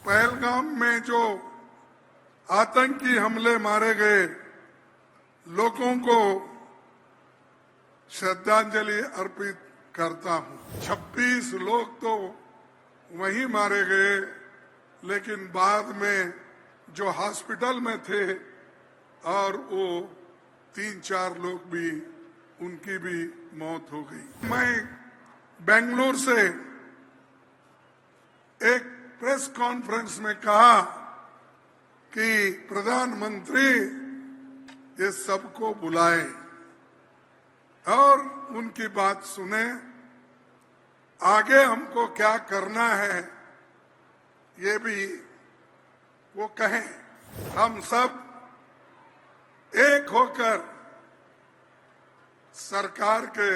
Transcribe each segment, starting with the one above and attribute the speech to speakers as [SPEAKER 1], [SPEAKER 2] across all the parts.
[SPEAKER 1] पहलगाम में जो आतंकी हमले मारे गए लोगों को श्रद्धांजलि अर्पित करता हूं। 26 लोग तो वहीं मारे गए, लेकिन बाद में जो हॉस्पिटल में थे और वो 3-4 लोग भी, उनकी भी मौत हो गई। मैं बेंगलुरु से एक प्रेस कॉन्फ्रेंस में कहा कि प्रधानमंत्री ये सबको बुलाए और उनकी बात सुने, आगे हमको क्या करना है ये भी वो कहें। हम सब एक होकर सरकार के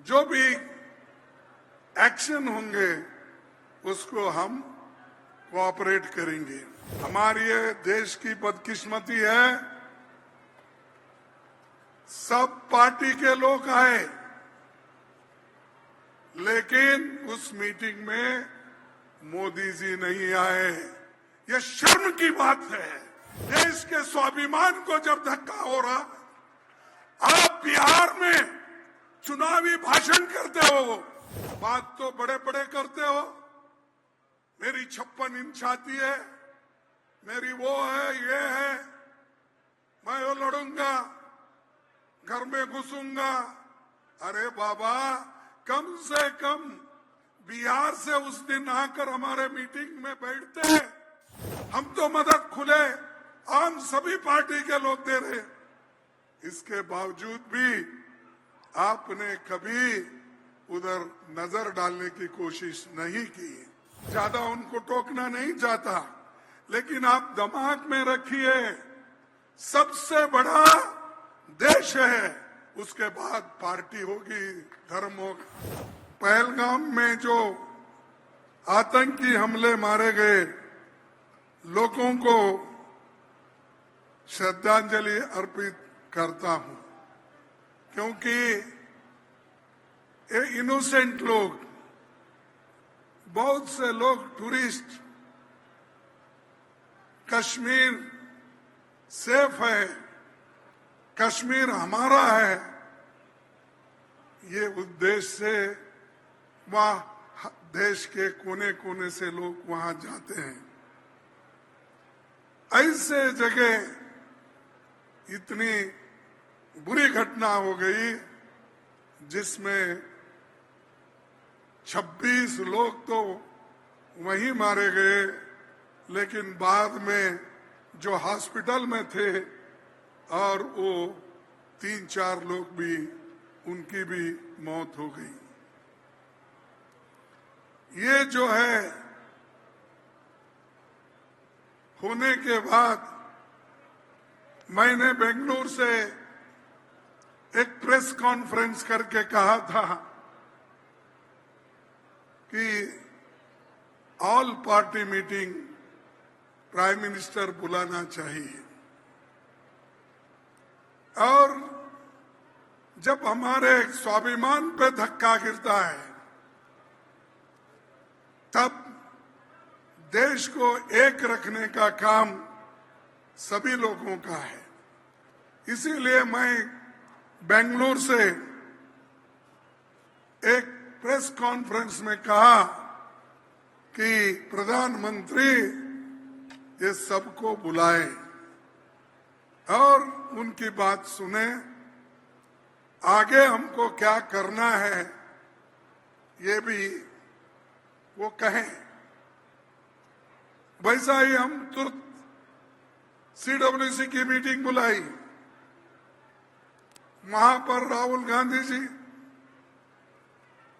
[SPEAKER 1] जो भी एक्शन होंगे उसको हम कोऑपरेट करेंगे। हमारी ये देश की बदकिस्मती है, सब पार्टी के लोग आए, लेकिन उस मीटिंग में मोदी जी नहीं आए। ये शर्म की बात है। देश के स्वाभिमान को जब धक्का हो रहा, आप बिहार में चुनावी भाषण करते हो, बात तो बड़े बड़े करते हो, मेरी 56 इंच छाती है, मेरी वो है, ये है, मैं वो लड़ूंगा, घर में घुसूंगा। अरे बाबा, कम से कम बिहार से उस दिन आकर हमारे मीटिंग में बैठते हैं। हम तो मदद खुले आम सभी पार्टी के लोग दे रहे, इसके बावजूद भी आपने कभी उधर नजर डालने की कोशिश नहीं की। ज्यादा उनको टोकना नहीं चाहता, लेकिन आप दिमाग में रखिए, सबसे बड़ा देश है, उसके बाद पार्टी होगी, धर्म होगा। पहलगाम में जो आतंकी हमले मारे गए लोगों को श्रद्धांजलि अर्पित करता हूं, क्योंकि ये इनोसेंट लोग, बहुत से लोग टूरिस्ट, कश्मीर सेफ है, कश्मीर हमारा है, ये उद्देश्य से वहां देश के कोने कोने से लोग वहां जाते हैं। ऐसे जगह इतनी बुरी घटना हो गई जिसमें 26 लोग तो वहीं मारे गए, लेकिन बाद में जो हॉस्पिटल में थे और वो 3-4 लोग भी, उनकी भी मौत हो गई। ये जो है होने के बाद मैंने बेंगलुरु से एक प्रेस कॉन्फ्रेंस करके कहा था कि all party meeting prime minister बुलाना चाहिए। और जब हमारे स्वाभिमान पे धक्का गिरता है, तब देश को एक रखने का काम सभी लोगों का है। इसीलिए मैं बेंगलुरु से एक प्रेस कॉन्फ्रेंस में कहा कि प्रधानमंत्री ये सबको बुलाए और उनकी बात सुने, आगे हमको क्या करना है ये भी वो कहें। वैसा ही हम तुरंत CWC की मीटिंग बुलाई। वहां पर राहुल गांधी जी,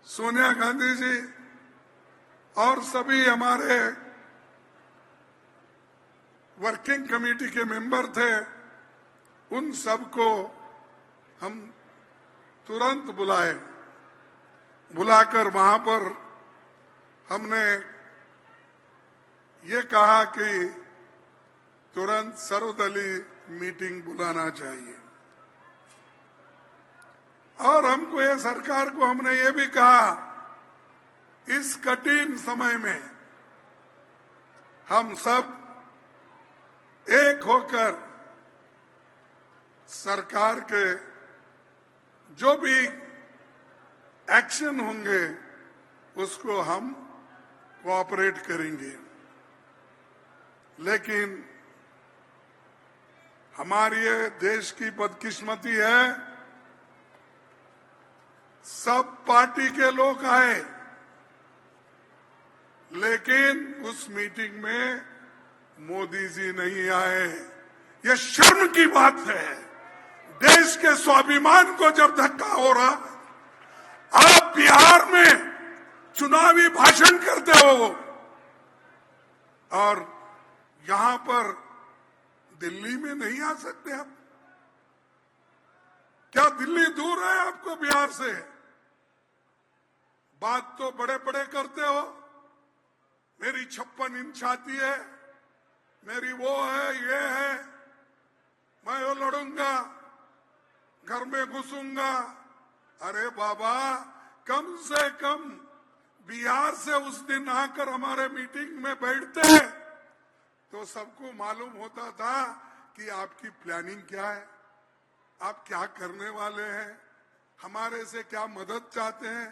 [SPEAKER 1] सोनिया गांधी जी और सभी हमारे वर्किंग कमेटी के मेंबर थे, उन सबको हम तुरंत बुलाए। बुलाकर वहां पर हमने ये कहा कि तुरंत सर्वदलीय मीटिंग बुलाना चाहिए। और हमको ये सरकार को हमने ये भी कहा, इस कठिन समय में हम सब एक होकर सरकार के जो भी एक्शन होंगे उसको हम कोऑपरेट करेंगे। लेकिन हमारी ये देश की बदकिस्मती है, सब पार्टी के लोग आए, लेकिन उस मीटिंग में मोदी जी नहीं आए। यह शर्म की बात है। देश के स्वाभिमान को जब धक्का हो रहा, आप बिहार में चुनावी भाषण करते हो और यहां पर दिल्ली में नहीं आ सकते आप? क्या दिल्ली दूर है आपको बिहार से? बात तो बड़े बड़े करते हो, मेरी 56 इंच छाती है, मेरी वो है, ये है, मैं वो लड़ूंगा, घर में घुसूंगा। अरे बाबा, कम से कम बिहार से उस दिन आकर हमारे मीटिंग में बैठते हैं तो सबको मालूम होता था कि आपकी प्लानिंग क्या है, आप क्या करने वाले हैं, हमारे से क्या मदद चाहते हैं।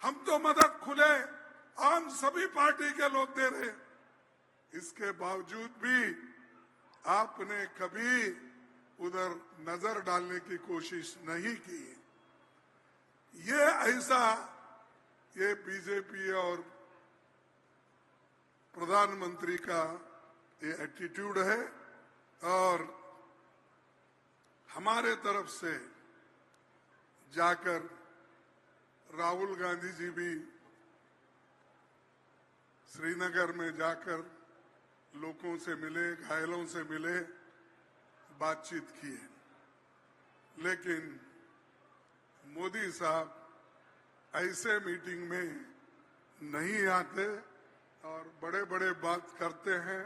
[SPEAKER 1] हम तो मदद खुले आम सभी पार्टी के लोग दे रहे, इसके बावजूद भी आपने कभी उधर नजर डालने की कोशिश नहीं की। ये बीजेपी और प्रधानमंत्री का ये एटीट्यूड है। और हमारे तरफ से जाकर राहुल गांधी जी भी श्रीनगर में जाकर लोगों से मिले, घायलों से मिले, बातचीत किए। लेकिन मोदी साहब ऐसे मीटिंग में नहीं आते और बड़े बड़े बात करते हैं।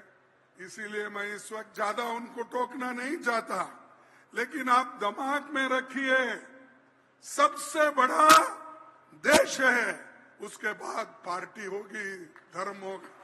[SPEAKER 1] इसीलिए मैं इस वक्त ज्यादा उनको टोकना नहीं चाहता, लेकिन आप दिमाग में रखिए, सबसे बड़ा देश है, उसके बाद पार्टी होगी, धर्म होगा।